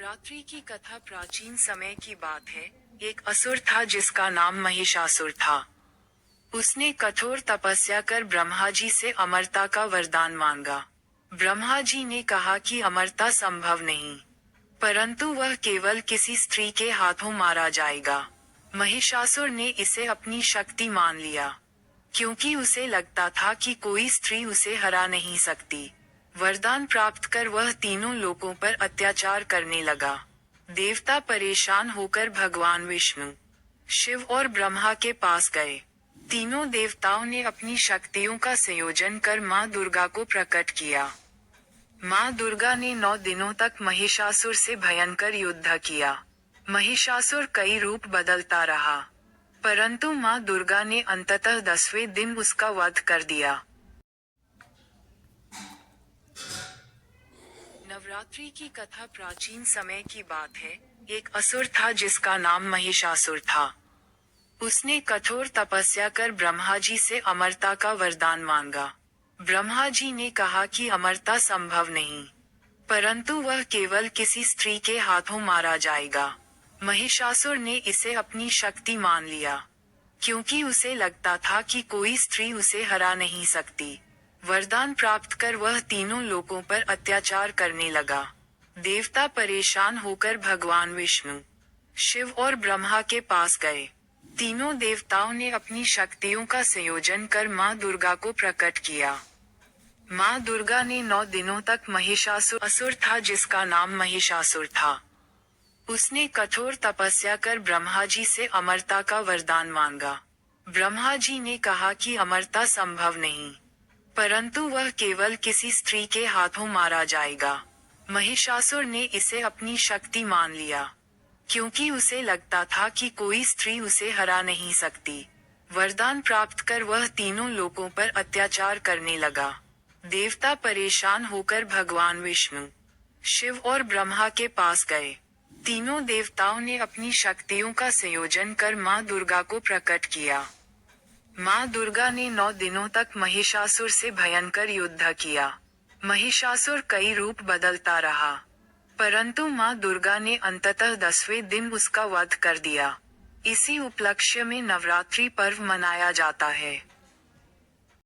नवरात्रि की कथा प्राचीन समय की बात है। एक असुर था जिसका नाम महिषासुर था। उसने कठोर तपस्या कर ब्रह्मा जी से अमरता का वरदान मांगा। ब्रह्मा जी ने कहा कि अमरता संभव नहीं, परंतु वह केवल किसी स्त्री के हाथों मारा जाएगा। महिषासुर ने इसे अपनी शक्ति मान लिया, क्योंकि उसे लगता था कि कोई स्त्री उसे हरा नहीं सकती। वरदान प्राप्त कर वह तीनों लोकों पर अत्याचार करने लगा। देवता परेशान होकर भगवान विष्णु, शिव और ब्रह्मा के पास गए। तीनों देवताओं ने अपनी शक्तियों का संयोजन कर मां दुर्गा को प्रकट किया। मां दुर्गा ने 9 दिनों तक महिषासुर से भयंकर युद्ध किया। महिषासुर कई रूप बदलता रहा, परंतु मां दुर्गा ने अंततः 10वें दिन उसका वध कर दिया। नवरात्रि की कथा प्राचीन समय की बात है। एक असुर था जिसका नाम महिषासुर था। उसने कठोर तपस्या कर ब्रह्मा जी से अमरता का वरदान मांगा। ब्रह्मा जी ने कहा कि अमरता संभव नहीं, परंतु वह केवल किसी स्त्री के हाथों मारा जाएगा। महिषासुर ने इसे अपनी शक्ति मान लिया, क्योंकि उसे लगता था कि कोई स्त्री उसे हरा नहीं सकती। वरदान प्राप्त कर वह तीनों लोकों पर अत्याचार करने लगा। देवता परेशान होकर भगवान विष्णु, शिव और ब्रह्मा के पास गए। तीनों देवताओं ने अपनी शक्तियों का संयोजन कर मां दुर्गा को प्रकट किया। मां दुर्गा ने 9 दिनों तक असुर था जिसका नाम महिषासुर था। उसने कठोर तपस्या कर ब्रह्मा जी से अमरता का वरदान मांगा। ब्रह्मा जी ने कहा कि अमरता संभव नहीं, परंतु वह केवल किसी स्त्री के हाथों मारा जाएगा। महिषासुर ने इसे अपनी शक्ति मान लिया, क्योंकि उसे लगता था कि कोई स्त्री उसे हरा नहीं सकती। वरदान प्राप्त कर वह तीनों लोकों पर अत्याचार करने लगा। देवता परेशान होकर भगवान विष्णु, शिव और ब्रह्मा के पास गए। तीनों देवताओं ने अपनी शक्तियों का संयोजन कर मां दुर्गा को प्रकट किया। मां दुर्गा ने 9 दिनों तक महिषासुर से भयंकर युद्ध किया। महिषासुर कई रूप बदलता रहा, परंतु मां दुर्गा ने अंततः 10वें दिन उसका वध कर दिया। इसी उपलक्ष्य में नवरात्रि पर्व मनाया जाता है।